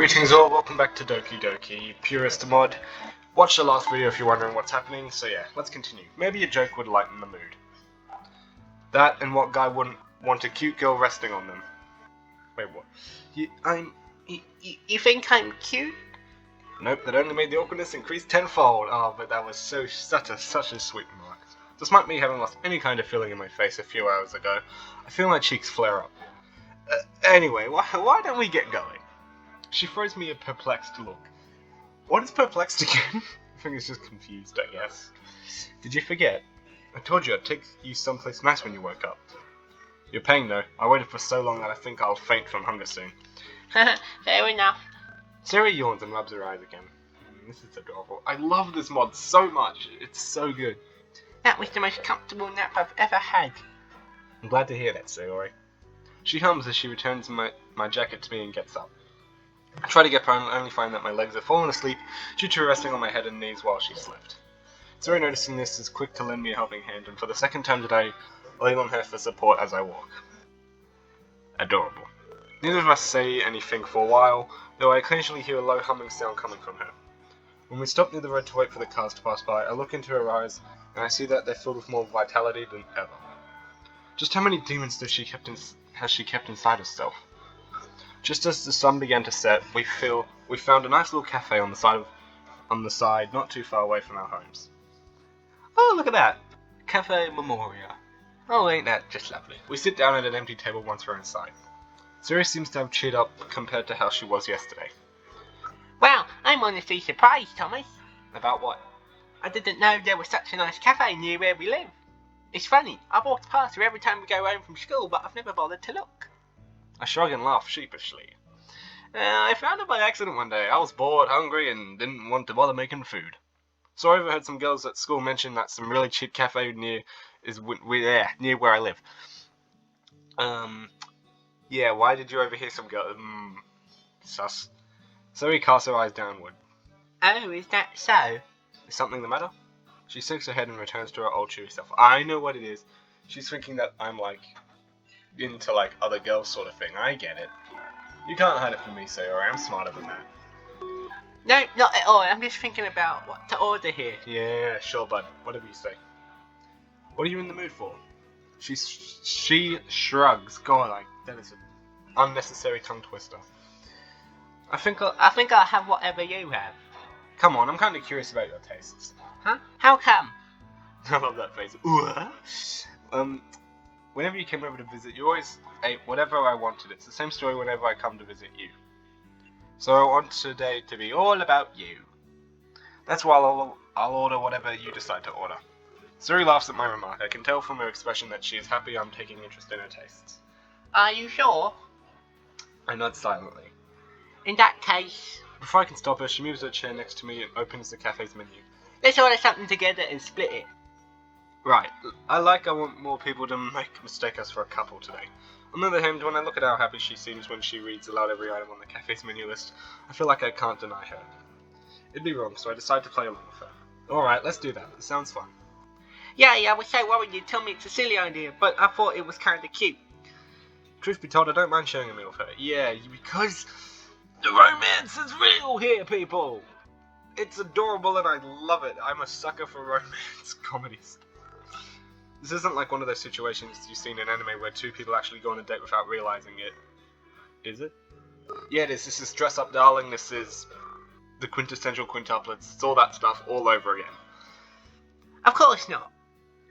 Greetings all, welcome back to Doki Doki, Purist Mod. Watch the last video if you're wondering what's happening, so yeah, let's continue. Maybe a joke would lighten the mood. That and what guy wouldn't want a cute girl resting on them? Wait, what? You think I'm cute? Nope, that only made the awkwardness increase tenfold. Oh, but that was such a sweet remark. Despite me having lost any kind of feeling in my face a few hours ago, I feel my cheeks flare up. Anyway, why don't we get going? She throws me a perplexed look. What is perplexed again? I think it's just confused, I guess. Did you forget? I told you I'd take you someplace nice when you woke up. You're paying though. I waited for so long that I think I'll faint from hunger soon. Fair enough. Sayori yawns and rubs her eyes again. This is adorable. I love this mod so much. It's so good. That was the most comfortable nap I've ever had. I'm glad to hear that, Sayori. She hums as she returns my jacket to me and gets up. I try to get home, only find that my legs have fallen asleep due to resting on my head and knees while she slept. Sayori, noticing this, is quick to lend me a helping hand, and for the second time today, I lean on her for support as I walk. Adorable. Neither of us say anything for a while, though I occasionally hear a low humming sound coming from her. When we stop near the road to wait for the cars to pass by, I look into her eyes, and I see that they're filled with more vitality than ever. Just how many demons has she kept inside herself? Just as the sun began to set, we found a nice little cafe on the side, not too far away from our homes. Oh, look at that! Cafe Memoria. Oh, ain't that just lovely? We sit down at an empty table once we're inside. Sayori seems to have cheered up compared to how she was yesterday. Well, I'm honestly surprised, Thomas. About what? I didn't know there was such a nice cafe near where we live. It's funny, I walk past her every time we go home from school, but I've never bothered to look. I shrug and laugh sheepishly. I found it by accident one day. I was bored, hungry, and didn't want to bother making food. So I overheard some girls at school mention that some really cheap cafe near where I live. Yeah, why did you overhear some girls? Sus. Sayori casts her eyes downward. Oh, is that so? Is something the matter? She shakes her head and returns to her old cheery self. I know what it is. She's thinking that I'm into other girls sort of thing. I get it. You can't hide it from me, Sayori. I'm smarter than that. No, not at all. I'm just thinking about what to order here. Yeah, sure, bud. Whatever you say. What are you in the mood for? She shrugs. God, that is an unnecessary tongue twister. I think I'll have whatever you have. Come on, I'm kind of curious about your tastes. Huh? How come? I love that face. Whenever you came over to visit, you always ate whatever I wanted. It's the same story whenever I come to visit you. So I want today to be all about you. That's why I'll order whatever you decide to order. Sayori laughs at my remark. I can tell from her expression that she is happy I'm taking interest in her tastes. Are you sure? I nod silently. In that case... Before I can stop her, she moves her chair next to me and opens the cafe's menu. Let's order something together and split it. Right, I want more people to mistake us for a couple today. On the other hand, when I look at how happy she seems when she reads aloud every item on the cafe's menu list, I feel like I can't deny her. It'd be wrong, so I decide to play along with her. Alright, let's do that. It sounds fun. Yeah, I was so worried you'd tell me it's a silly idea, but I thought it was kinda cute. Truth be told, I don't mind sharing a meal with her. Yeah, because the romance is real here, people! It's adorable and I love it. I'm a sucker for romance comedies. This isn't like one of those situations you've seen in anime where two people actually go on a date without realizing it. Is it? Yeah, it is. This is Dress Up Darling. This is the quintessential quintuplets. It's all that stuff all over again. Of course not.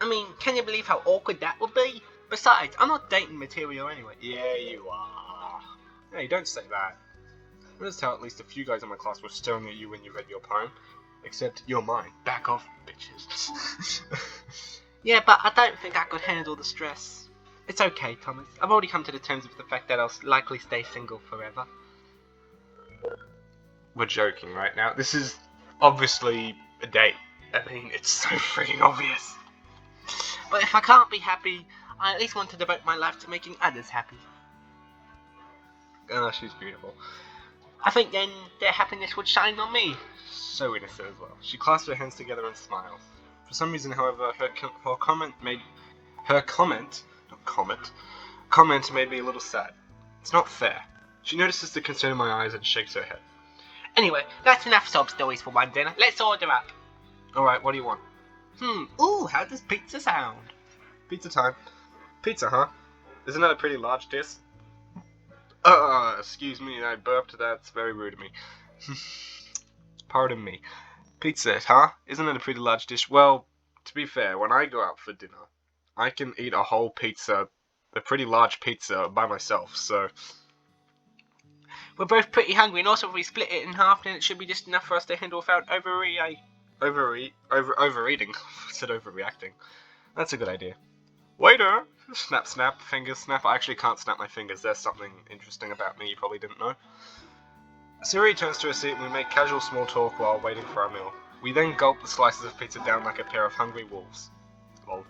I mean, can you believe how awkward that would be? Besides, I'm not dating material anyway. Yeah, you are. Hey, don't say that. Notice how at least a few guys in my class were staring at you when you read your poem. Except you're mine. Back off, bitches. Yeah, but I don't think I could handle the stress. It's okay, Thomas. I've already come to the terms with the fact that I'll likely stay single forever. We're joking right now. This is obviously a date. I mean, it's so freaking obvious. But if I can't be happy, I at least want to devote my life to making others happy. Ah, she's beautiful. I think then their happiness would shine on me. So innocent as well. She clasps her hands together and smiles. For some reason, however, her comment made me a little sad. It's not fair. She notices the concern in my eyes and shakes her head. Anyway, that's enough sob stories for one dinner. Let's order up. Alright, what do you want? Ooh, how does pizza sound? Pizza time. Pizza, huh? Isn't that a pretty large dish? Excuse me, I burped. That's very rude of me. Pardon me. Pizza, huh? Isn't it a pretty large dish? Well, to be fair, when I go out for dinner, I can eat a whole pizza, a pretty large pizza, by myself, so... We're both pretty hungry, and also if we split it in half, then it should be just enough for us to handle without overeating. I said overreacting. That's a good idea. Waiter! Snap, snap, fingers snap. I actually can't snap my fingers. There's something interesting about me you probably didn't know. Sayori turns to her seat and we make casual small talk while waiting for our meal. We then gulp the slices of pizza down like a pair of hungry wolves. Lol.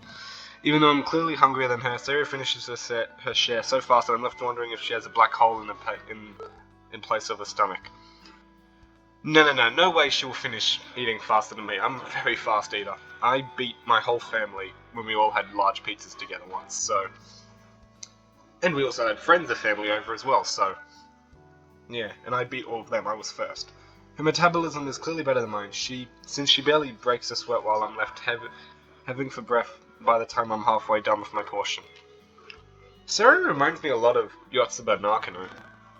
Even though I'm clearly hungrier than her, Sayori finishes her share so fast that I'm left wondering if she has a black hole in place of a stomach. No way she will finish eating faster than me. I'm a very fast eater. I beat my whole family when we all had large pizzas together once, so... And we also had friends of family over as well, so... Yeah, and I beat all of them. I was first. Her metabolism is clearly better than mine. Since she barely breaks a sweat while I'm left having for breath by the time I'm halfway done with my portion. Sayori reminds me a lot of Yotsuba Nakano.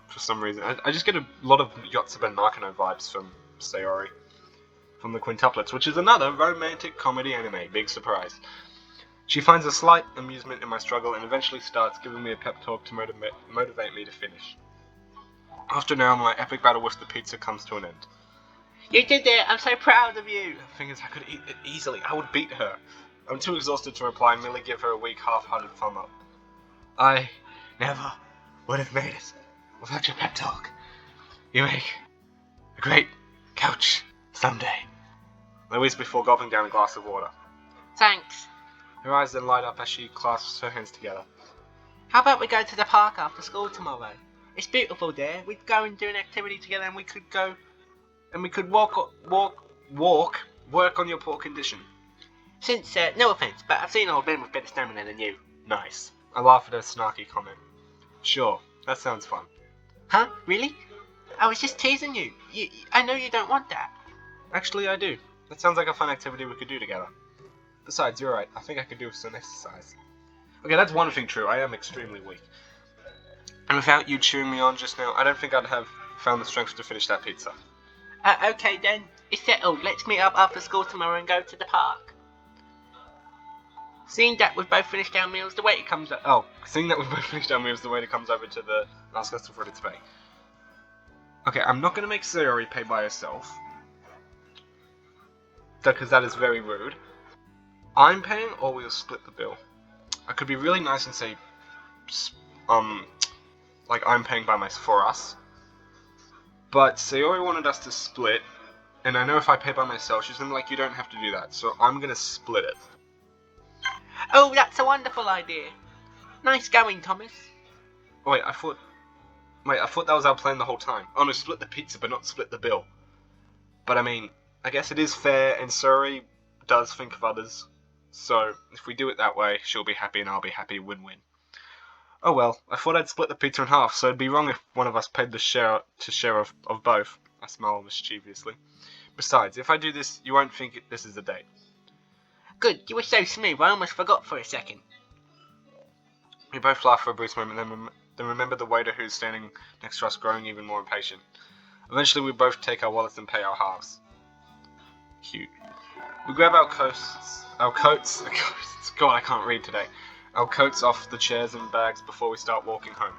For some reason. I just get a lot of Yotsuba Nakano vibes from Sayori. From the Quintuplets, which is another romantic comedy anime. Big surprise. She finds a slight amusement in my struggle and eventually starts giving me a pep talk to motivate me to finish. After now, my epic battle with the pizza comes to an end. You did it! I'm so proud of you! The thing is, I could eat it easily. I would beat her. I'm too exhausted to reply and merely give her a weak, half-hearted thumb up. I never would have made it without your pep talk. You make a great coach someday. I whisper before gulping down a glass of water. Thanks. Her eyes then light up as she clasps her hands together. How about we go to the park after school tomorrow? It's beautiful there. We'd go and do an activity together and we could go... And we could work on your poor condition. Since, no offense, but I've seen old men with better stamina than you. Nice. I laugh at her snarky comment. Sure, that sounds fun. Huh? Really? I was just teasing you. I know you don't want that. Actually, I do. That sounds like a fun activity we could do together. Besides, you're right. I think I could do some exercise. Okay, that's one thing true. I am extremely weak. And without you cheering me on just now, I don't think I'd have found the strength to finish that pizza. Okay then. It's settled. Let's meet up after school tomorrow and go to the park. Seeing that we've both finished our meals, the waiter comes up. Seeing that we've both finished our meals, the waiter comes over to the ask us for it to pay. Okay, I'm not going to make Sayori pay by herself. Because that is very rude. I'm paying, or we'll split the bill. I could be really nice and say, like I'm paying for us. But Sayori wanted us to split, and I know if I pay by myself, she's gonna be like, you don't have to do that, so I'm gonna split it. Oh, that's a wonderful idea. Nice going, Thomas. Wait, I thought that was our plan the whole time. Oh no, split the pizza, but not split the bill. But I mean, I guess it is fair, and Sayori does think of others. So, if we do it that way, she'll be happy and I'll be happy, win-win. Oh well, I thought I'd split the pizza in half, so it'd be wrong if one of us paid the share of both. I smile mischievously. Besides, if I do this, you won't think this is a date. Good, you were so smooth, I almost forgot for a second. We both laugh for a brief moment, then remember the waiter who's standing next to us growing even more impatient. Eventually we both take our wallets and pay our halves. Cute. We grab our coats, God, I can't read today. Our coats off the chairs and bags before we start walking home.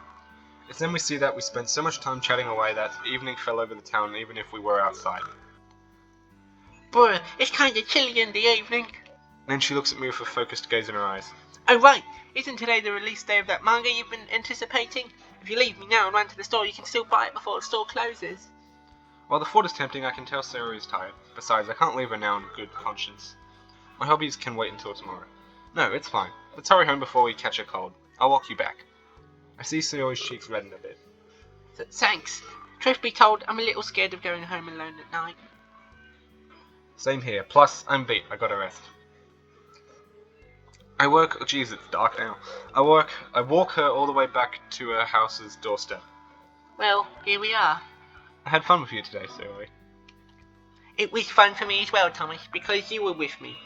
It's then we see that we spent so much time chatting away that evening fell over the town even if we were outside. Bruh, it's kinda chilly in the evening. Then she looks at me with a focused gaze in her eyes. Oh right, isn't today the release day of that manga you've been anticipating? If you leave me now and run to the store, you can still buy it before the store closes. While the thought is tempting, I can tell Sayori is tired. Besides, I can't leave her now in good conscience. My hobbies can wait until tomorrow. No, it's fine. Let's hurry home before we catch a cold. I'll walk you back. I see Sayori's cheeks redden a bit. Thanks. Truth be told, I'm a little scared of going home alone at night. Same here. Plus, I'm beat. I gotta rest. Jeez, it's dark now. I walk her all the way back to her house's doorstep. Well, here we are. I had fun with you today, Sayori. It was fun for me as well, Thomas, because you were with me.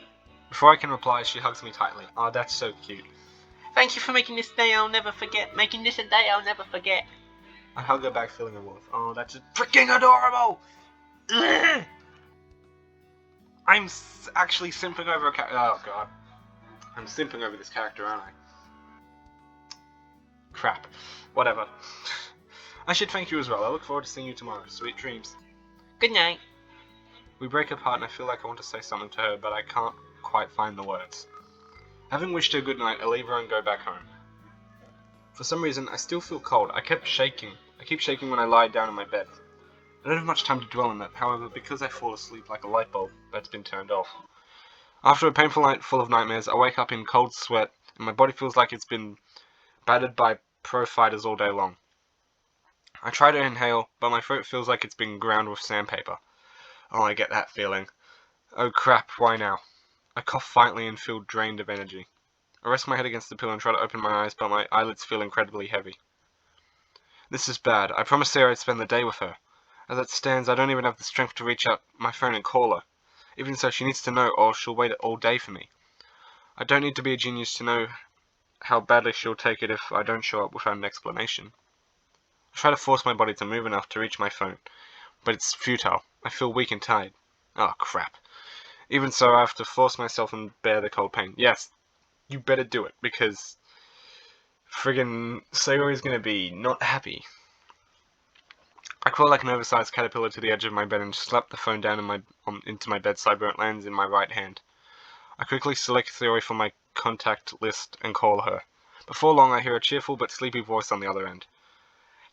Before I can reply, she hugs me tightly. Oh, that's so cute. Thank you for making this day I'll never forget. Making this a day I'll never forget. I hug her back, feeling a warmth. Oh, that's freaking adorable! Ugh! I'm actually simping over a character. Oh, God. I'm simping over this character, aren't I? Crap. Whatever. I should thank you as well. I look forward to seeing you tomorrow. Sweet dreams. Good night. We break apart and I feel like I want to say something to her, but I can't quite find the words. Having wished her good night, I leave her and go back home. For some reason, I still feel cold. I keep shaking when I lie down in my bed. I don't have much time to dwell on that, however, because I fall asleep like a light bulb that's been turned off. After a painful night full of nightmares, I wake up in cold sweat, and my body feels like it's been battered by pro fighters all day long. I try to inhale, but my throat feels like it's been ground with sandpaper. Oh, I get that feeling. Oh crap, why now? I cough violently and feel drained of energy. I rest my head against the pillow and try to open my eyes, but my eyelids feel incredibly heavy. This is bad. I promised Sarah I'd spend the day with her. As it stands, I don't even have the strength to reach out my phone and call her. Even so, she needs to know, or she'll wait all day for me. I don't need to be a genius to know how badly she'll take it if I don't show up without an explanation. I try to force my body to move enough to reach my phone, but it's futile. I feel weak and tired. Oh, crap. Even so, I have to force myself and bear the cold pain. Yes, you better do it, because friggin' Sayori's gonna be not happy. I crawl like an oversized caterpillar to the edge of my bed and slap the phone down into my bedside where it lands in my right hand. I quickly select Sayori from my contact list and call her. Before long, I hear a cheerful but sleepy voice on the other end.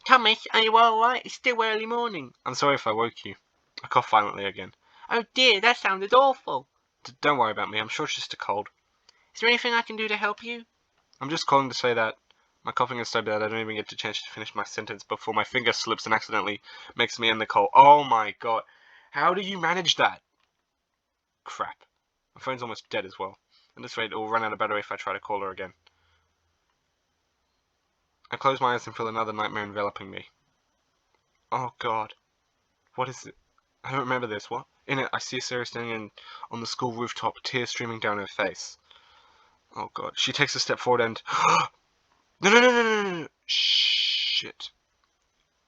Thomas, are you alright? It's still early morning. I'm sorry if I woke you. I cough violently again. Oh dear, that sounded awful. Don't worry about me, I'm sure it's just a cold. Is there anything I can do to help you? I'm just calling to say that my coughing is so bad I don't even get a chance to finish my sentence before my finger slips and accidentally makes me end the call. Oh my god. How do you manage that? Crap. My phone's almost dead as well. At this rate, it will run out of battery if I try to call her again. I close my eyes and feel another nightmare enveloping me. Oh god. What is it? I don't remember this. What? In it, I see Sarah standing on the school rooftop, tears streaming down her face. Oh god. She takes a step forward and... No. Shit.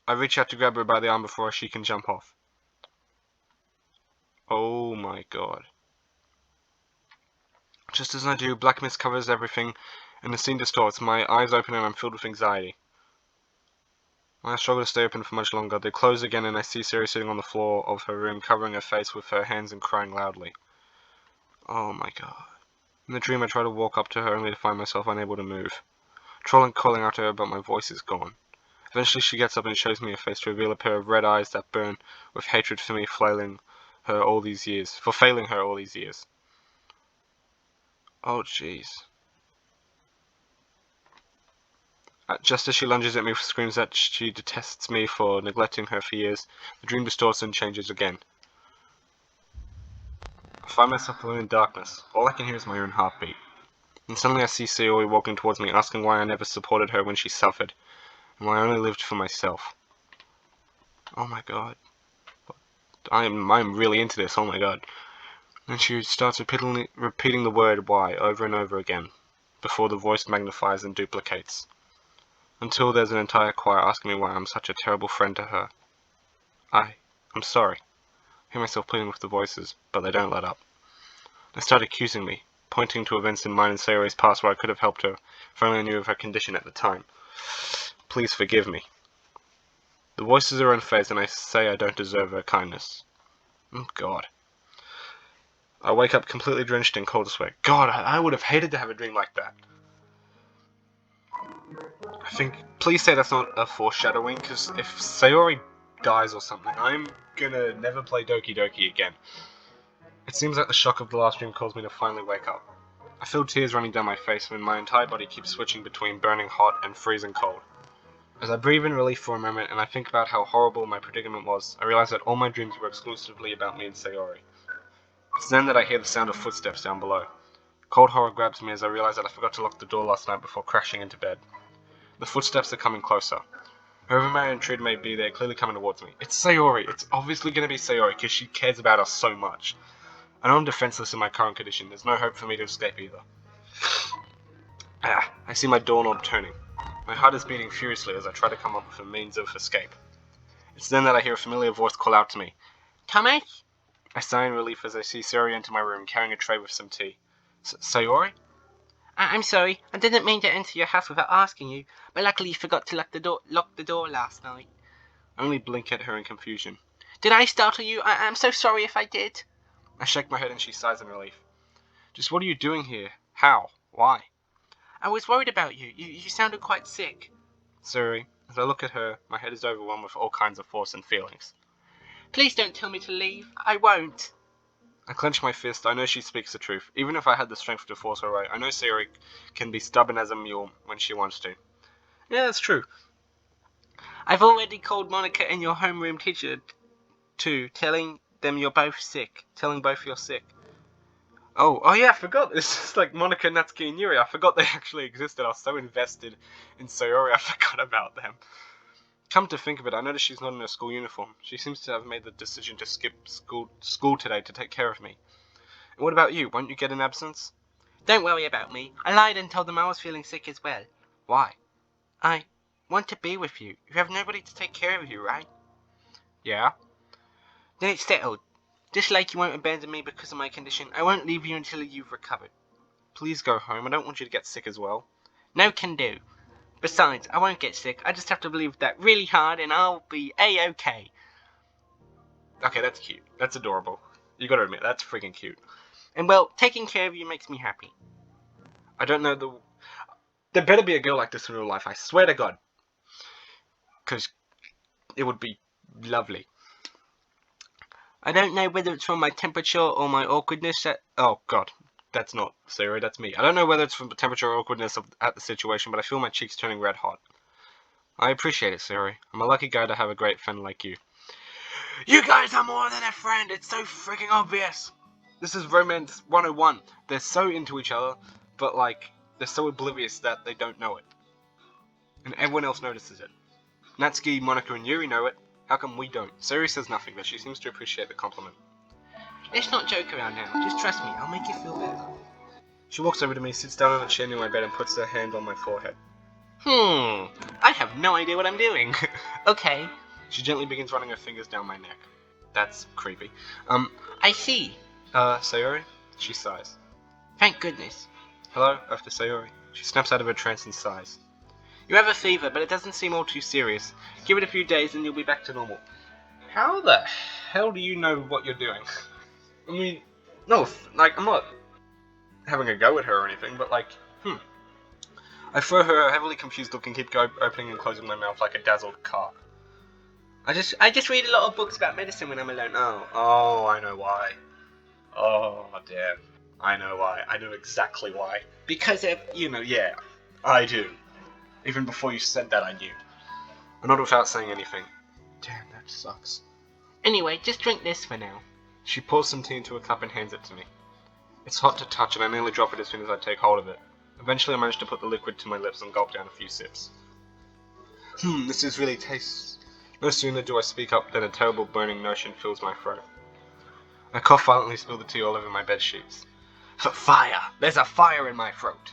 I reach out to grab her by the arm before she can jump off. Oh my god. Just as I do, black mist covers everything, and the scene distorts. My eyes open and I'm filled with anxiety. I struggle to stay open for much longer. They close again and I see Sarah sitting on the floor of her room, covering her face with her hands and crying loudly. Oh my god. In the dream I try to walk up to her only to find myself unable to move. Calling out to her, but my voice is gone. Eventually she gets up and shows me her face to reveal a pair of red eyes that burn with hatred for me failing her all these years. Oh jeez. Just as she lunges at me with screams that she detests me for neglecting her for years, the dream distorts and changes again. I find myself alone in darkness. All I can hear is my own heartbeat. And suddenly I see Sayori walking towards me, asking why I never supported her when she suffered, and why I only lived for myself. Oh my god. I'm really into this, oh my god. And she starts repeating the word why over and over again, before the voice magnifies and duplicates. Until there's an entire choir asking me why I'm such a terrible friend to her. I'm sorry. I hear myself pleading with the voices, but they don't let up. They start accusing me, pointing to events in mine and Sayori's past where I could have helped her, if only I knew of her condition at the time. Please forgive me. The voices are unfazed and I say I don't deserve her kindness. Oh god. I wake up completely drenched in cold sweat. God, I would have hated to have a dream like that. I think, please say that's not a foreshadowing, because if Sayori dies or something, I'm gonna never play Doki Doki again. It seems like the shock of the last dream caused me to finally wake up. I feel tears running down my face when my entire body keeps switching between burning hot and freezing cold. As I breathe in relief for a moment and I think about how horrible my predicament was, I realize that all my dreams were exclusively about me and Sayori. It's then that I hear the sound of footsteps down below. Cold horror grabs me as I realize that I forgot to lock the door last night before crashing into bed. The footsteps are coming closer. Whoever my intruder may be, they're clearly coming towards me. It's Sayori. It's obviously going to be Sayori because she cares about us so much. I know I'm defenseless in my current condition. There's no hope for me to escape either. I see my doorknob turning. My heart is beating furiously as I try to come up with a means of escape. It's then that I hear a familiar voice call out to me. Thomas? I sigh in relief as I see Sayori enter my room carrying a tray with some tea. Sayori? I'm sorry. I didn't mean to enter your house without asking you, but luckily you forgot to lock the door last night. I only blink at her in confusion. Did I startle you? I'm so sorry if I did. I shake my head and she sighs in relief. Just what are you doing here? How? Why? I was worried about you. You sounded quite sick. Sayori, as I look at her, my head is overwhelmed with all kinds of thoughts and feelings. Please don't tell me to leave. I won't. I clench my fist. I know she speaks the truth. Even if I had the strength to force her away, I know Sayori can be stubborn as a mule when she wants to. Yeah, that's true. I've already called Monica and your homeroom teacher too, telling them you're both sick. Telling both you're sick. Oh yeah, I forgot. It's just like Monica, Natsuki, and Yuri. I forgot they actually existed. I was so invested in Sayori, I forgot about them. Come to think of it, I noticed she's not in her school uniform. She seems to have made the decision to skip school today to take care of me. And what about you? Won't you get an absence? Don't worry about me. I lied and told them I was feeling sick as well. Why? I want to be with you. You have nobody to take care of you, right? Yeah? Then it's settled. Just like you won't abandon me because of my condition, I won't leave you until you've recovered. Please go home. I don't want you to get sick as well. No can do. Besides, I won't get sick. I just have to believe that really hard and I'll be A-okay. Okay, that's cute. That's adorable. You gotta admit, that's freaking cute. And well, taking care of you makes me happy. I don't know There better be a girl like this in real life, I swear to God. Because it would be lovely. I don't know whether it's from my temperature or my awkwardness Oh, God. That's not Sayori, that's me. I don't know whether it's from the temperature or awkwardness at the situation, but I feel my cheeks turning red hot. I appreciate it, Sayori. I'm a lucky guy to have a great friend like you. You guys are more than a friend! It's so freaking obvious! This is romance 101. They're so into each other, but like, they're so oblivious that they don't know it. And everyone else notices it. Natsuki, Monica, and Yuri know it. How come we don't? Sayori says nothing, but she seems to appreciate the compliment. Let's not joke around now. Just trust me. I'll make you feel better. She walks over to me, sits down on a chair near my bed, and puts her hand on my forehead. I have no idea what I'm doing. Okay. She gently begins running her fingers down my neck. That's creepy. I see. Sayori? She sighs. Thank goodness. Hello, after Sayori. She snaps out of her trance and sighs. You have a fever, but it doesn't seem all too serious. Give it a few days and you'll be back to normal. How the hell do you know what you're doing? I mean, no, like, I'm not having a go at her or anything, but like, I throw her a heavily confused look and keep opening and closing my mouth like a dazzled car. I just read a lot of books about medicine when I'm alone. Oh, I know why. Oh, damn. I know why. I know exactly why. Because of... Yeah, I do. Even before you said that, I knew. And not without saying anything. Damn, that sucks. Anyway, just drink this for now. She pours some tea into a cup and hands it to me. It's hot to touch and I nearly drop it as soon as I take hold of it. Eventually I manage to put the liquid to my lips and gulp down a few sips. This is really tastes. No sooner do I speak up than a terrible burning notion fills my throat. I cough violently, spill the tea all over my bed sheets. Fire! There's a fire in my throat!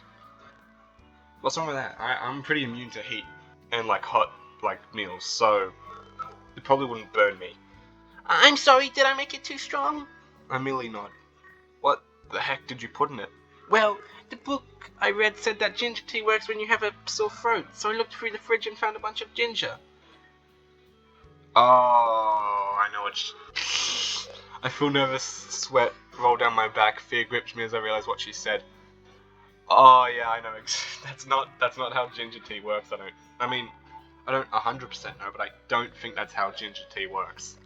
What's wrong with that? I'm pretty immune to heat and like hot meals, so it probably wouldn't burn me. I'm sorry, did I make it too strong? I merely nod. What the heck did you put in it? Well, the book I read said that ginger tea works when you have a sore throat, so I looked through the fridge and found a bunch of ginger. Oh, I know what I feel nervous, sweat roll down my back, fear grips me as I realize what she said. Oh yeah, I know. That's not how ginger tea works. I don't 100% know, but I don't think that's how ginger tea works.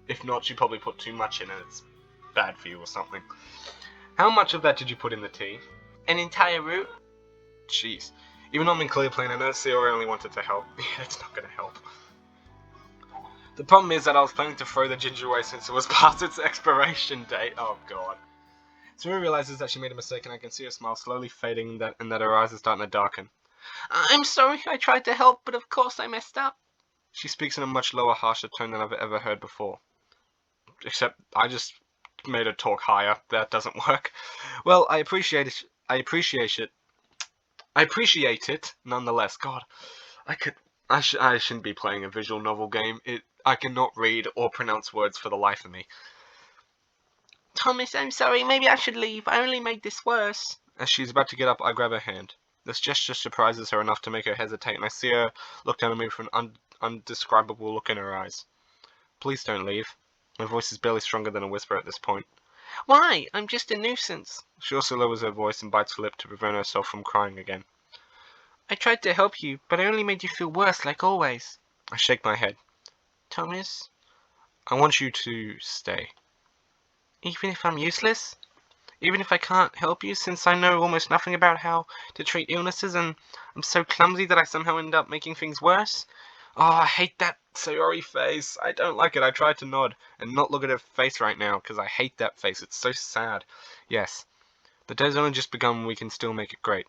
If not, she probably put too much in and it's bad for you or something. How much of that did you put in the tea? An entire root? Jeez. Even though I'm in clear plane, I know Sayori only wanted to help. Yeah, it's not gonna help. The problem is that I was planning to throw the ginger away since it was past its expiration date. Oh god. Sayori realizes that she made a mistake and I can see her smile slowly fading and that her eyes are starting to darken. I'm sorry, I tried to help, but of course I messed up. She speaks in a much lower, harsher tone than I've ever heard before. Except I just made her talk higher. That doesn't work. Well, I appreciate it. I appreciate it nonetheless. God, I shouldn't be playing a visual novel game. I cannot read or pronounce words for the life of me. Thomas, I'm sorry. Maybe I should leave. I only made this worse. As she's about to get up, I grab her hand. This gesture surprises her enough to make her hesitate, and I see her look down at me with an undescribable look in her eyes. Please don't leave. My voice is barely stronger than a whisper at this point. Why? I'm just a nuisance. She also lowers her voice and bites her lip to prevent herself from crying again. I tried to help you, but I only made you feel worse, like always. I shake my head. Thomas, I want you to stay. even if I'm useless? Even if I can't help you, since I know almost nothing about how to treat illnesses and I'm so clumsy that I somehow end up making things worse? Oh, I hate that Sayori face. I don't like it. I tried to nod and not look at her face right now, because I hate that face. It's so sad. Yes, the day's only just begun and we can still make it great.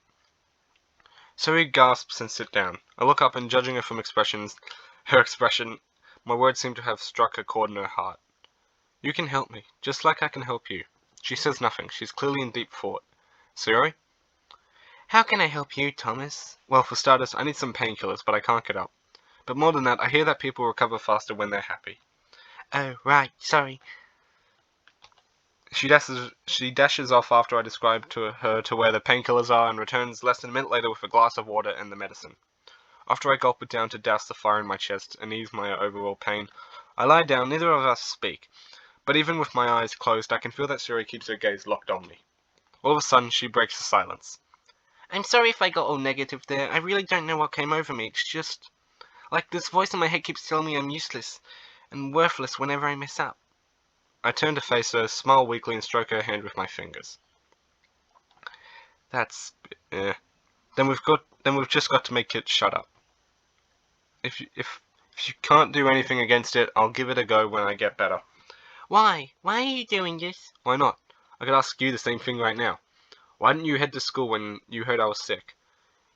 Sayori gasps and sits down. I look up and, judging her from her expression, my words seem to have struck a chord in her heart. You can help me, just like I can help you. She says nothing. She's clearly in deep thought. Sayori? How can I help you, Thomas? Well, for starters, I need some painkillers, but I can't get up. But more than that, I hear that people recover faster when they're happy. Oh, right. Sorry. She dashes off after I describe to her to where the painkillers are and returns less than a minute later with a glass of water and the medicine. After I gulp it down to douse the fire in my chest and ease my overall pain, I lie down. Neither of us speak. But even with my eyes closed, I can feel that Sayori keeps her gaze locked on me. All of a sudden, she breaks the silence. I'm sorry if I got all negative there. I really don't know what came over me. It's just like this voice in my head keeps telling me I'm useless and worthless whenever I mess up. I turn to face her, smile weakly, and stroke her hand with my fingers. That's... Then we've just got to make it shut up. If you can't do anything against it, I'll give it a go when I get better. Why? Why are you doing this? Why not? I could ask you the same thing right now. Why didn't you head to school when you heard I was sick?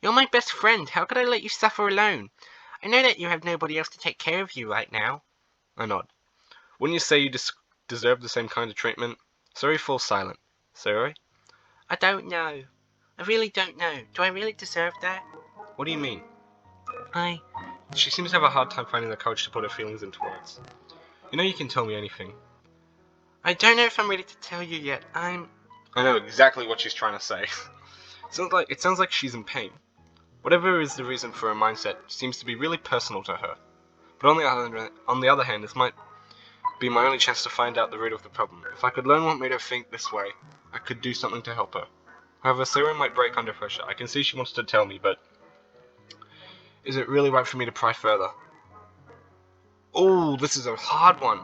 You're my best friend. How could I let you suffer alone? I know that you have nobody else to take care of you right now. I nod. Wouldn't you say you deserve the same kind of treatment? Sayori falls silent. Sayori? I don't know. I really don't know. Do I really deserve that? What do you mean? She seems to have a hard time finding the courage to put her feelings into words. You know you can tell me anything. I don't know if I'm ready to tell you yet. I know exactly what she's trying to say. It sounds like she's in pain. Whatever is the reason for her mindset seems to be really personal to her. But on the other hand, this might be my only chance to find out the root of the problem. If I could learn what made her think this way, I could do something to help her. However, Sayori might break under pressure. I can see she wants to tell me, but is it really right for me to pry further? Oh, this is a hard one.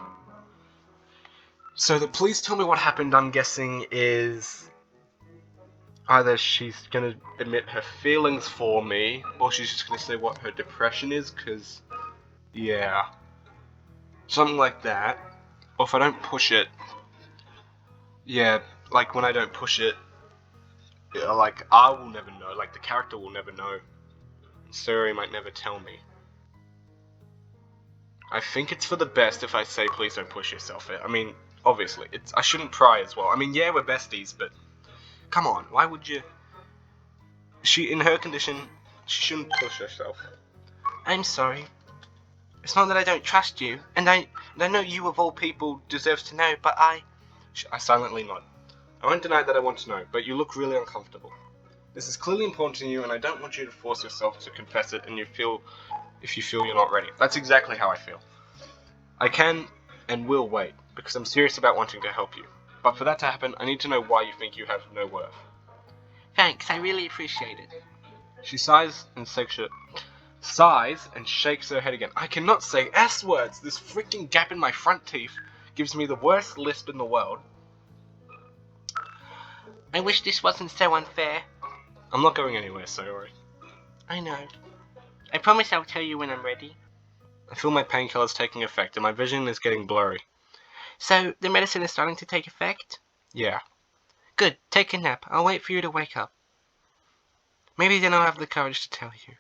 So the please tell me what happened, I'm guessing, is either she's going to admit her feelings for me, or she's just going to say what her depression is, because, yeah. Something like that. Or if I don't push it, yeah, like when I don't push it, yeah, like I will never know, like the character will never know. Sayori might never tell me. I think it's for the best if I say please don't push yourself. I mean, obviously, I shouldn't pry as well. I mean, yeah, we're besties, but come on, why would you? In her condition, she shouldn't push herself. I'm sorry. It's not that I don't trust you, and I know you of all people deserves to know, but I silently nod. I won't deny that I want to know, but you look really uncomfortable. This is clearly important to you, and I don't want you to force yourself to confess it if you feel you're not ready. That's exactly how I feel. I can and will wait, because I'm serious about wanting to help you. But for that to happen, I need to know why you think you have no worth. Thanks, I really appreciate it. She sighs and shakes her head again. I cannot say S words! This freaking gap in my front teeth gives me the worst lisp in the world. I wish this wasn't so unfair. I'm not going anywhere, Sayori. I know. I promise I'll tell you when I'm ready. I feel my painkillers taking effect, and my vision is getting blurry. So, the medicine is starting to take effect? Yeah. Good, take a nap. I'll wait for you to wake up. Maybe then I'll have the courage to tell you.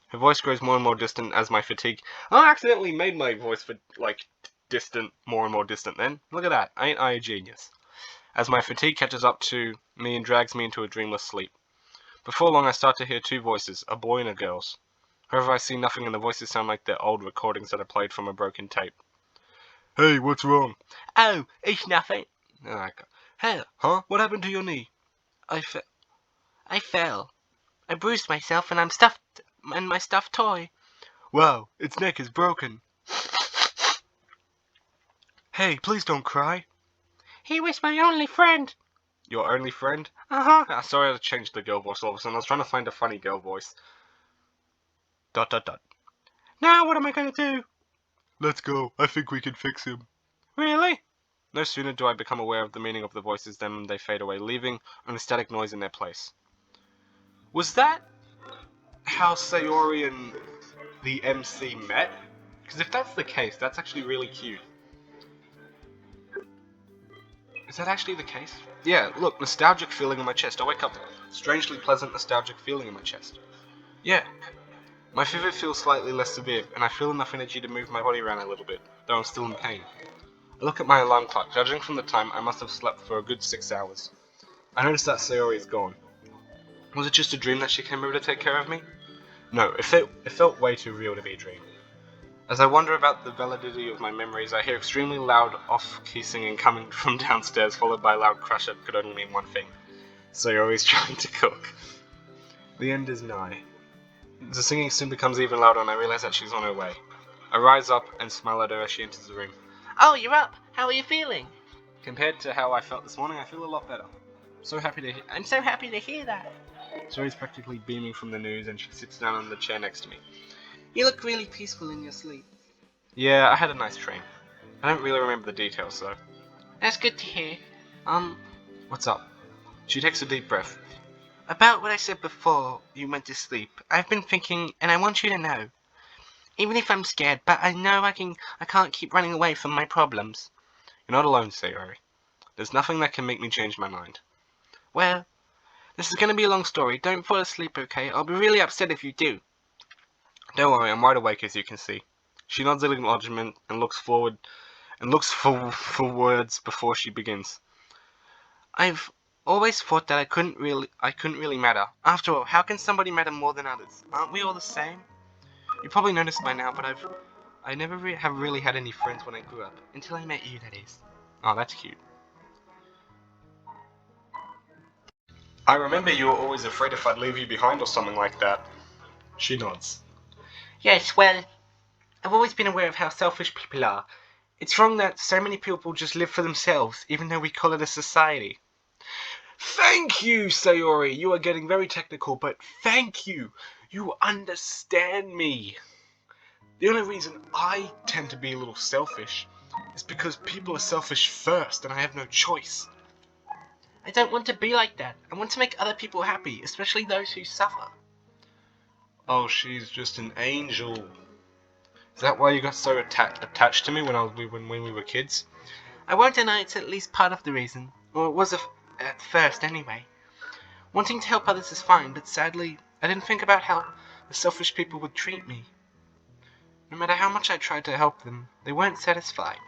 Her voice grows more and more distant as my fatigue... I accidentally made my voice distant, more and more distant then. Look at that. Ain't I a genius? As my fatigue catches up to me and drags me into a dreamless sleep. Before long I start to hear two voices, a boy and a girl's. However, I see nothing and the voices sound like they're old recordings that are played from a broken tape. Hey, what's wrong? Oh, it's nothing. Hey, huh? What happened to your knee? I fell. I bruised myself and I'm stuffed and my stuffed toy. Wow, its neck is broken. Hey, please don't cry. He was my only friend. Your only friend? Uh-huh. Sorry I changed the girl voice all of a sudden. I was trying to find a funny girl voice. ... Now what am I going to do? Let's go. I think we can fix him. Really? No sooner do I become aware of the meaning of the voices than they fade away, leaving only static noise in their place. Was that how Sayori and the MC met? Because if that's the case, that's actually really cute. Is that actually the case? Yeah, look, nostalgic feeling in my chest. I wake up, strangely pleasant nostalgic feeling in my chest. Yeah. My fever feels slightly less severe, and I feel enough energy to move my body around a little bit, though I'm still in pain. I look at my alarm clock. Judging from the time, I must have slept for a good 6 hours. I notice that Sayori is gone. Was it just a dream that she came over to take care of me? No, it felt way too real to be a dream. As I wonder about the validity of my memories, I hear extremely loud off-key singing coming from downstairs, followed by a loud crash that could only mean one thing. Sayori's trying to cook. The end is nigh. The singing soon becomes even louder and I realize that she's on her way. I rise up and smile at her as she enters the room. Oh, you're up. How are you feeling? Compared to how I felt this morning, I feel a lot better. I'm so happy to hear that. Sayori's practically beaming from the news and she sits down on the chair next to me. You look really peaceful in your sleep. Yeah, I had a nice dream. I don't really remember the details though. That's good to hear. What's up? She takes a deep breath. About what I said before you went to sleep, I've been thinking, and I want you to know. Even if I'm scared, but I know I can't keep running away from my problems. You're not alone, Sayori. There's nothing that can make me change my mind. Well, this is going to be a long story. Don't fall asleep, okay? I'll be really upset if you do. Don't worry, I'm wide awake as you can see. She nods in acknowledgement and looks for words before she begins. I've always thought that I couldn't really matter. After all, how can somebody matter more than others? Aren't we all the same? You probably noticed by now, but I never have really had any friends when I grew up. Until I met you, that is. Oh, that's cute. I remember you were always afraid if I'd leave you behind or something like that. She nods. Yes, well, I've always been aware of how selfish people are. It's wrong that so many people just live for themselves, even though we call it a society. Thank you, Sayori. You are getting very technical, but thank you. You understand me. The only reason I tend to be a little selfish is because people are selfish first and I have no choice. I don't want to be like that. I want to make other people happy, especially those who suffer. Oh, she's just an angel. Is that why you got so attached to me when we were kids? I won't deny it's at least part of the reason. Or it was at first anyway. Wanting to help others is fine, but sadly, I didn't think about how the selfish people would treat me. No matter how much I tried to help them, they weren't satisfied.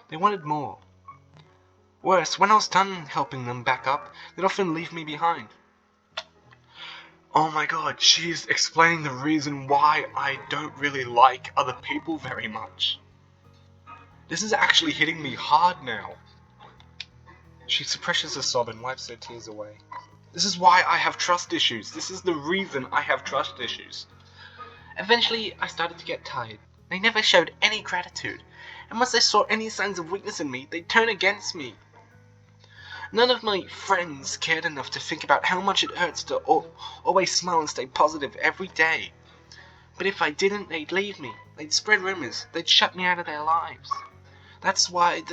They wanted more. Worse, when I was done helping them back up, they'd often leave me behind. Oh my god, she's explaining the reason why I don't really like other people very much. This is actually hitting me hard now. She suppresses a sob and wipes her tears away. This is why I have trust issues. This is the reason I have trust issues. Eventually, I started to get tired. They never showed any gratitude, and once they saw any signs of weakness in me, they'd turn against me. None of my friends cared enough to think about how much it hurts to always smile and stay positive every day. But if I didn't, they'd leave me. They'd spread rumors. They'd shut me out of their lives. That's why...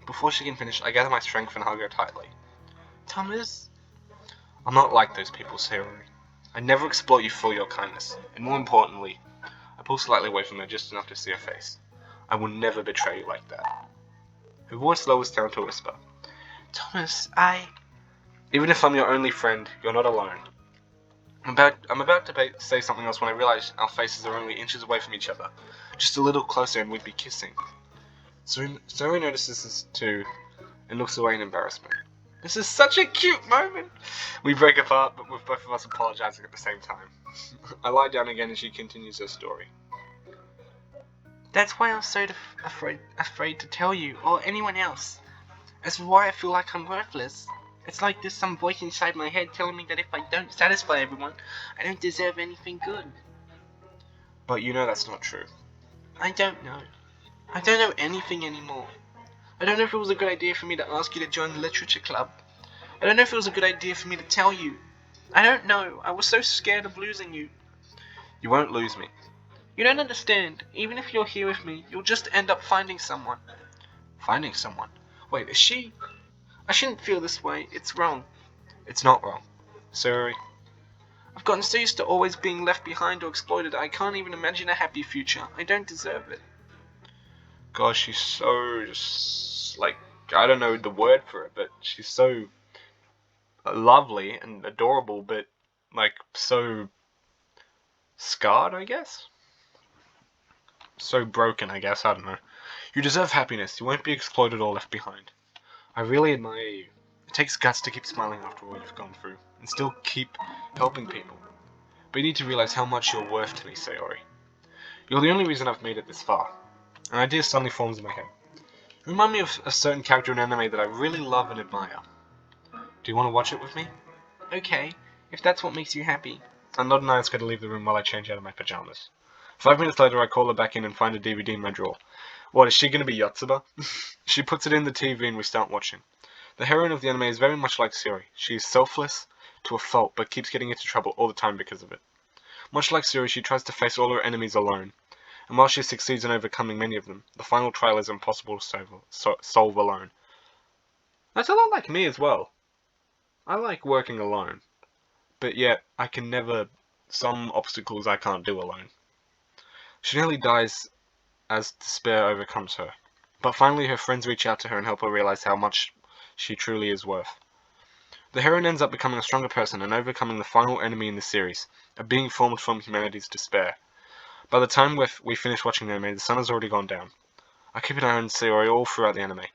Before she can finish, I gather my strength and hug her tightly. Thomas? I'm not like those people, Sayori. I never exploit you for your kindness. And more importantly, I pull slightly away from her just enough to see her face. I will never betray you like that. Her voice lowers down to a whisper. Thomas, Even if I'm your only friend, you're not alone. I'm about to say something else when I realize our faces are only inches away from each other. Just a little closer and we'd be kissing. Sayori notices this too and looks away in embarrassment. This is such a cute moment! We break apart, but with both of us apologizing at the same time. I lie down again and she continues her story. That's why I'm so afraid to tell you or anyone else. That's why I feel like I'm worthless. It's like there's some voice inside my head telling me that if I don't satisfy everyone, I don't deserve anything good. But you know that's not true. I don't know. I don't know anything anymore. I don't know if it was a good idea for me to ask you to join the literature club. I don't know if it was a good idea for me to tell you. I don't know. I was so scared of losing you. You won't lose me. You don't understand. Even if you're here with me, you'll just end up finding someone. Finding someone? Wait, is she? I shouldn't feel this way. It's wrong. It's not wrong. Sayori. I've gotten so used to always being left behind or exploited, I can't even imagine a happy future. I don't deserve it. Gosh, she's so just like, I don't know the word for it, but she's so lovely and adorable, but like so scarred, I guess. So broken, I guess. I don't know. You deserve happiness. You won't be exploited or left behind. I really admire you. It takes guts to keep smiling after all you've gone through and still keep helping people. But you need to realize how much you're worth to me, Sayori. You're the only reason I've made it this far. An idea suddenly forms in my head. You remind me of a certain character in anime that I really love and admire. Do you want to watch it with me? Okay, if that's what makes you happy. I nod and I ask her to leave the room while I change out of my pajamas. 5 minutes later, I call her back in and find a DVD in my drawer. What, is she going to be Yotsuba? She puts it in the TV and we start watching. The heroine of the anime is very much like Sayori. She is selfless to a fault, but keeps getting into trouble all the time because of it. Much like Sayori, she tries to face all her enemies alone. And while she succeeds in overcoming many of them, the final trial is impossible to solve alone. That's a lot like me as well. I like working alone. But yet, I can never... Some obstacles I can't do alone. She nearly dies as despair overcomes her. But finally her friends reach out to her and help her realize how much she truly is worth. The heroine ends up becoming a stronger person and overcoming the final enemy in the series, a being formed from humanity's despair. By the time we finish watching the anime, the sun has already gone down. I keep an eye on Sayori all throughout the anime.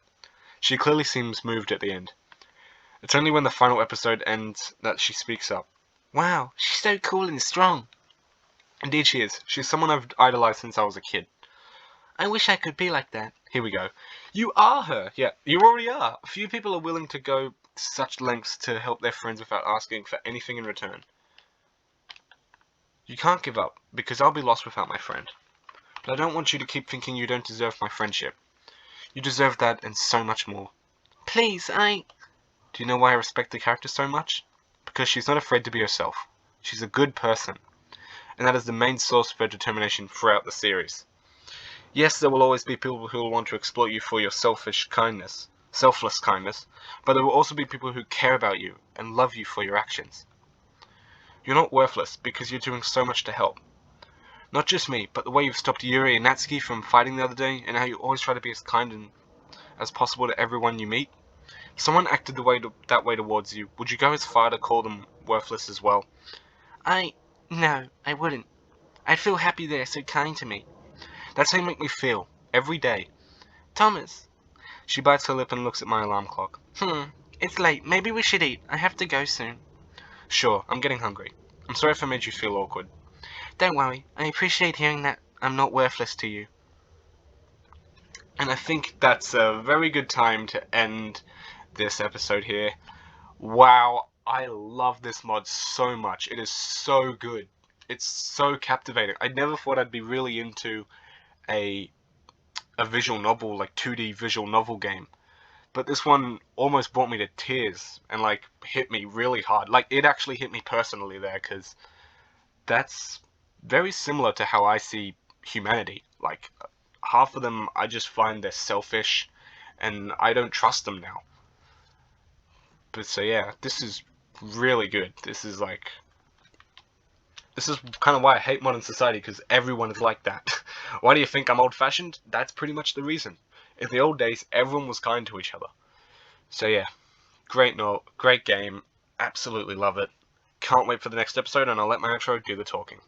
She clearly seems moved at the end. It's only when the final episode ends that she speaks up. Wow, she's so cool and strong. Indeed she is. She's someone I've idolized since I was a kid. I wish I could be like that. Here we go. You are her! Yeah, you already are. Few people are willing to go such lengths to help their friends without asking for anything in return. You can't give up, because I'll be lost without my friend. But I don't want you to keep thinking you don't deserve my friendship. You deserve that and so much more. Please, Do you know why I respect the character so much? Because she's not afraid to be herself. She's a good person. And that is the main source of her determination throughout the series. Yes, there will always be people who will want to exploit you for your selfless kindness, but there will also be people who care about you and love you for your actions. You're not worthless because you're doing so much to help. Not just me, but the way you've stopped Yuri and Natsuki from fighting the other day, and how you always try to be as kind as possible to everyone you meet. If someone acted that way towards you, would you go as far to call them worthless as well? No, I wouldn't. I'd feel happy they're so kind to me. That's how you make me feel, every day. Thomas. She bites her lip and looks at my alarm clock. It's late. Maybe we should eat. I have to go soon. Sure, I'm getting hungry. I'm sorry if I made you feel awkward. Don't worry. I appreciate hearing that I'm not worthless to you. And I think that's a very good time to end this episode here. Wow, I love this mod so much. It is so good. It's so captivating. I never thought I'd be really into a visual novel, like 2D visual novel game. But this one almost brought me to tears and like hit me really hard. Like it actually hit me personally there, because that's very similar to how I see humanity. Like half of them I just find they're selfish and I don't trust them now. But so yeah, this is really good. This is kind of why I hate modern society, because everyone is like that. Why do you think I'm old-fashioned? That's pretty much the reason. In the old days, everyone was kind to each other. So yeah, great game, absolutely love it. can't wait for the next episode, and I'll let my outro do the talking.